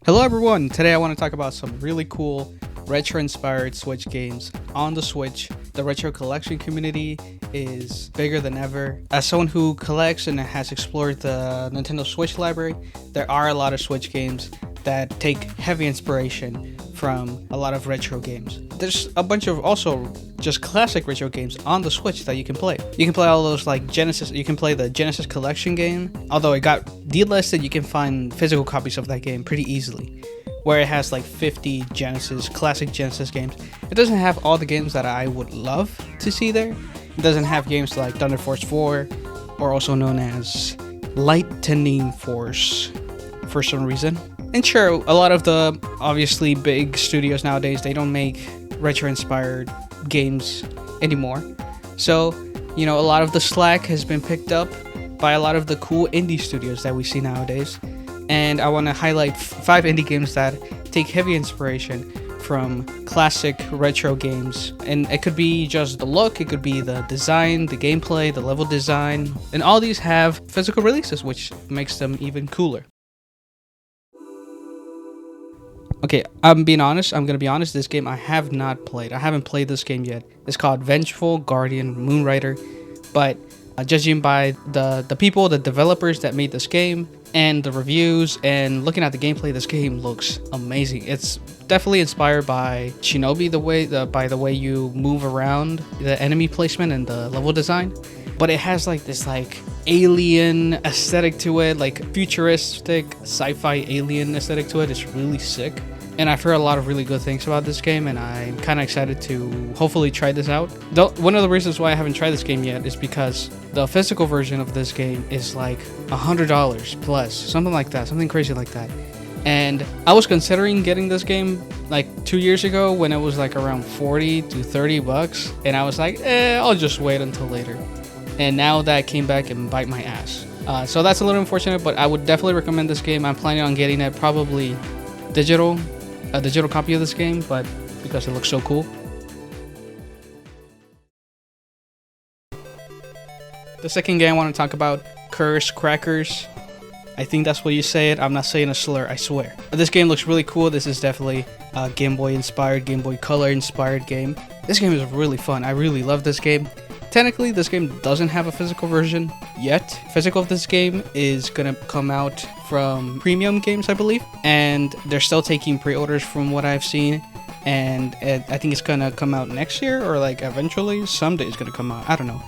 Hello everyone, today I want to talk about some really cool retro-inspired Switch games on the Switch. The retro collection community is bigger than ever. As someone who collects and has explored the Nintendo Switch library, there are a lot of Switch games that take heavy inspiration from a lot of retro games. There's a bunch of also just classic retro games on the Switch that you can play. You can play all those like Genesis, you can play the Genesis collection game. Although it got delisted, you can find physical copies of that game pretty easily, where it has like 50 classic Genesis games. It doesn't have all the games that I would love to see there. It doesn't have games like Thunder Force 4, or also known as Lightning Force for some reason. And sure, a lot of the obviously big studios nowadays, they don't make retro-inspired games anymore. So, a lot of the slack has been picked up by a lot of the cool indie studios that we see nowadays. And I want to highlight 5 indie games that take heavy inspiration from classic retro games. And it could be just the look, it could be the design, the gameplay, the level design. And all these have physical releases, which makes them even cooler. Okay, I'm gonna be honest, this game I have not played. I haven't played this game yet. It's called Vengeful Guardian Moonrider, but judging by the developers that made this game, and the reviews, and looking at the gameplay, this game looks amazing. It's definitely inspired by Shinobi, by the way you move around, the enemy placement and the level design. But it has like this alien aesthetic to it, like futuristic sci-fi alien aesthetic to it. It's really sick. And I've heard a lot of really good things about this game, and I'm kind of excited to hopefully try this out. Though one of the reasons why I haven't tried this game yet is because the physical version of this game is like $100 plus, something like that, something crazy like that. And I was considering getting this game like 2 years ago when it was like around 40 to 30 bucks, and I was like, I'll just wait until later. And now that came back and bite my ass. So that's a little unfortunate, but I would definitely recommend this game. I'm planning on getting it probably a digital copy of this game, but because it looks so cool. The second game I want to talk about, Curse Crackers. I think that's what you say it. I'm not saying a slur, I swear. This game looks really cool. This is definitely a Game Boy inspired, Game Boy Color inspired game. This game is really fun. I really love this game. Technically, this game doesn't have a physical version yet. Physical of this game is gonna come out from Premium Games, I believe, and they're still taking pre-orders from what I've seen. And I think it's gonna come out next year, or like eventually, someday it's gonna come out. I don't know,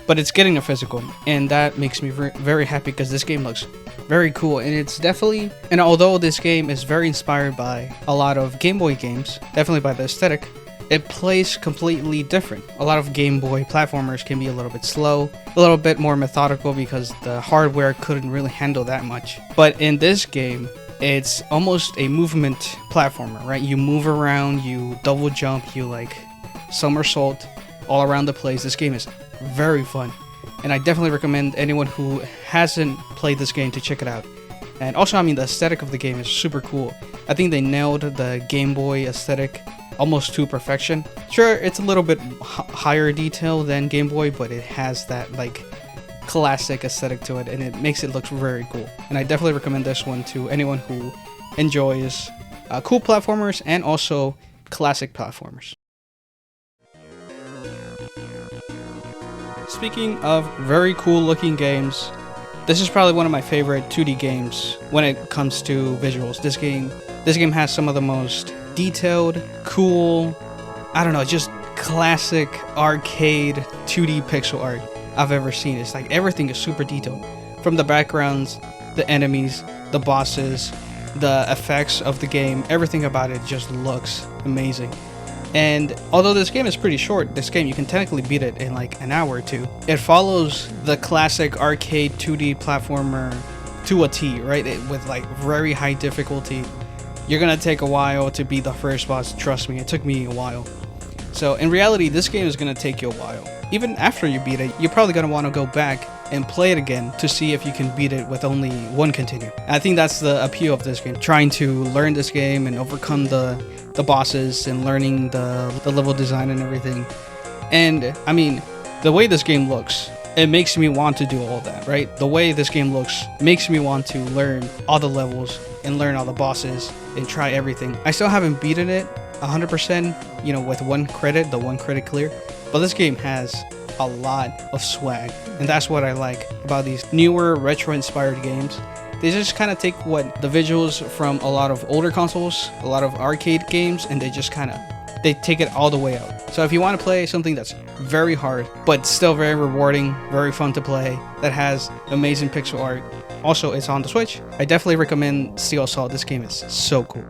but it's getting a physical, and that makes me very happy because this game looks very cool. And it's definitely, and although this game is very inspired by a lot of Game Boy games, definitely by the aesthetic, it plays completely different. A lot of Game Boy platformers can be a little bit slow, a little bit more methodical because the hardware couldn't really handle that much. But in this game, it's almost a movement platformer, right? You move around, you double jump, you like somersault all around the place. This game is very fun, and I definitely recommend anyone who hasn't played this game to check it out. And also, the aesthetic of the game is super cool. I think they nailed the Game Boy aesthetic almost to perfection. Sure, it's a little bit higher detail than Game Boy, but it has that like classic aesthetic to it, and it makes it look very cool. And I definitely recommend this one to anyone who enjoys cool platformers and also classic platformers. Speaking of very cool looking games, this is probably one of my favorite 2D games when it comes to visuals. This game has some of the most detailed, cool, just classic arcade 2D pixel art I've ever seen. It's like everything is super detailed. From the backgrounds, the enemies, the bosses, the effects of the game, everything about it just looks amazing. And although this game is pretty short, this game you can technically beat it in like an hour or two. It follows the classic arcade 2D platformer to a T, right? With like very high difficulty. You're gonna take a while to beat the first boss, trust me, it took me a while. So in reality, this game is gonna take you a while. Even after you beat it, you're probably gonna wanna go back and play it again to see if you can beat it with only one continue. And I think that's the appeal of this game, trying to learn this game and overcome the bosses and learning the level design and everything. And the way this game looks, it makes me want to do all that, right? The way this game looks makes me want to learn all the levels and learn all the bosses and try everything. I still haven't beaten it 100%, you know, with the 1 credit clear, but this game has a lot of swag, and that's what I like about these newer retro inspired games. They just kind of take what the visuals from a lot of older consoles, a lot of arcade games, and they take it all the way out. So if you want to play something that's very hard but still very rewarding, very fun to play, that has amazing pixel art, also it's on the Switch, I definitely recommend Steel Assault. This game is so cool.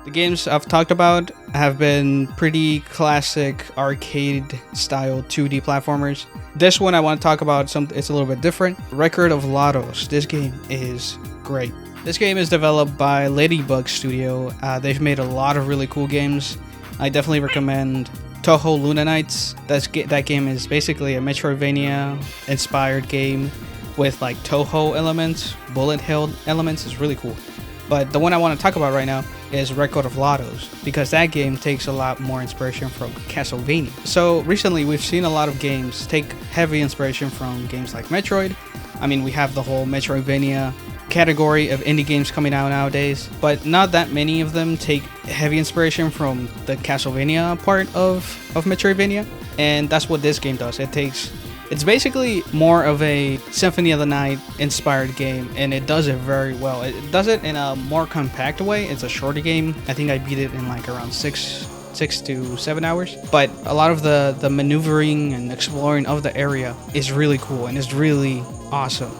The games I've talked about have been pretty classic arcade style 2D platformers. This one I want to talk about something, it's a little bit different. Record of Lados. This game is great. This game is developed by Ladybug Studio. They've made a lot of really cool games. I definitely recommend Touhou Luna Nights. That game is basically a Metroidvania inspired game with like Touhou elements, bullet hell elements. It's really cool. But the one I want to talk about right now is Record of Lados, because that game takes a lot more inspiration from Castlevania. So recently we've seen a lot of games take heavy inspiration from games like Metroid. I mean, we have the whole Metroidvania category of indie games coming out nowadays, but not that many of them take heavy inspiration from the Castlevania part of Metroidvania, and that's what this game does. It's basically more of a Symphony of the Night inspired game, and it does it very well. It does it in a more compact way. It's a shorter game. I think I beat it in like around 6 to 7 hours, but a lot of the maneuvering and exploring of the area is really cool and is really awesome.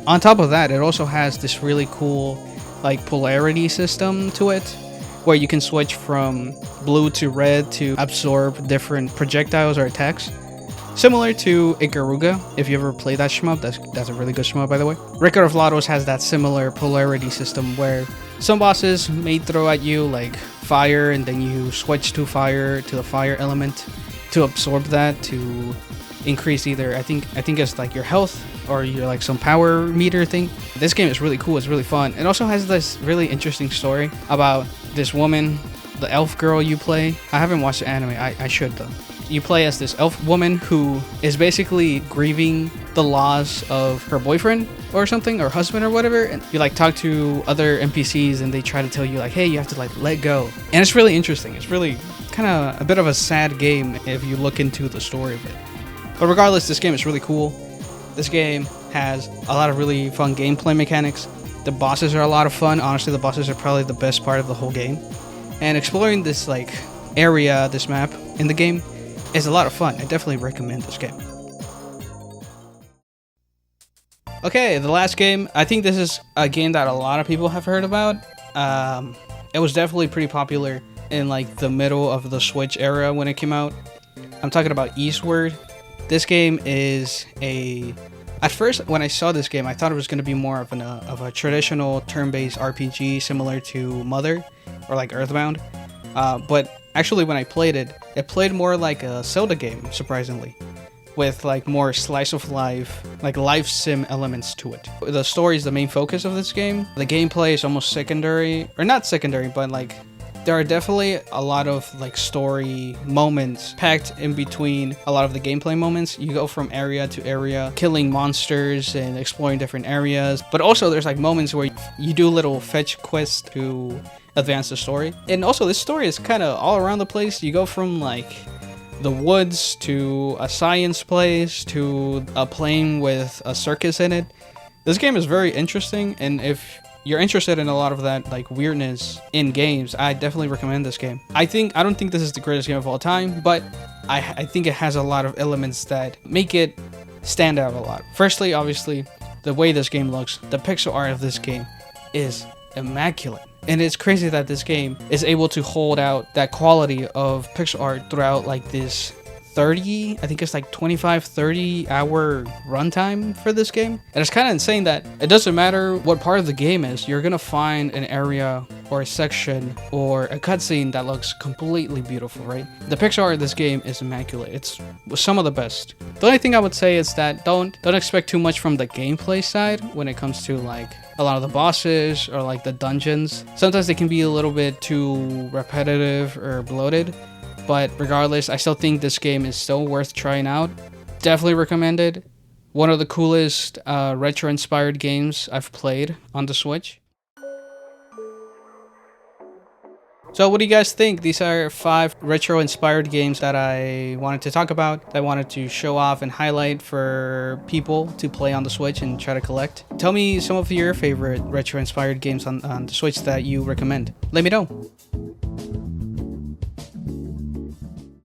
On top of that, it also has this really cool like polarity system to it, where you can switch from blue to red to absorb different projectiles or attacks. Similar to Ikaruga, if you ever play that shmup, that's a really good shmup, by the way. Record of Lados has that similar polarity system where some bosses may throw at you like fire, and then you switch to the fire element to absorb that, to increase either I think it's like your health or your like some power meter thing. This game is really cool. It's really fun. It also has this really interesting story about this woman, the elf girl you play. I haven't watched the anime. I should though. You play as this elf woman who is basically grieving the loss of her boyfriend or something, or husband or whatever, and you like talk to other NPCs and they try to tell you like, hey, you have to like let go. And it's really interesting. It's really kind of a bit of a sad game if you look into the story of it. But regardless, this game is really cool. This game has a lot of really fun gameplay mechanics. The bosses are a lot of fun. Honestly, the bosses are probably the best part of the whole game. And exploring this like area, this map in the game is a lot of fun. I definitely recommend this game. Okay, the last game. I think this is a game that a lot of people have heard about. It was definitely pretty popular in like the middle of the Switch era when it came out. I'm talking about Eastward. This game is at first when I saw this game, I thought it was going to be more of a traditional turn-based RPG similar to Mother or like Earthbound. But actually when I played it, it played more like a Zelda game, surprisingly, with like more slice of life, like life sim elements to it. The story is the main focus of this game. The gameplay is almost secondary, or not secondary, but like there are definitely a lot of like story moments packed in between a lot of the gameplay moments. You go from area to area, killing monsters and exploring different areas. But also there's like moments where you do little fetch quests to advance the story. And also this story is kind of all around the place. You go from like the woods to a science place to a plane with a circus in it. This game is very interesting, and if you're interested in a lot of that like weirdness in games, I definitely recommend this game. I don't think this is the greatest game of all time, but I think it has a lot of elements that make it stand out a lot. Firstly, obviously, the way this game looks, the pixel art of this game is immaculate. And it's crazy that this game is able to hold out that quality of pixel art throughout like this 30, I think it's like 25-30 hour runtime for this game. And it's kind of insane that it doesn't matter what part of the game is, you're gonna find an area or a section or a cutscene that looks completely beautiful, right? The pixel art of this game is immaculate. It's some of the best. The only thing I would say is that don't expect too much from the gameplay side when it comes to like a lot of the bosses or like the dungeons. Sometimes they can be a little bit too repetitive or bloated. but regardless, I still think this game is still worth trying out. Definitely recommended. One of the coolest retro-inspired games I've played on the Switch. So what do you guys think? These are 5 retro-inspired games that I wanted to talk about, that I wanted to show off and highlight for people to play on the Switch and try to collect. Tell me some of your favorite retro-inspired games on the Switch that you recommend. Let me know.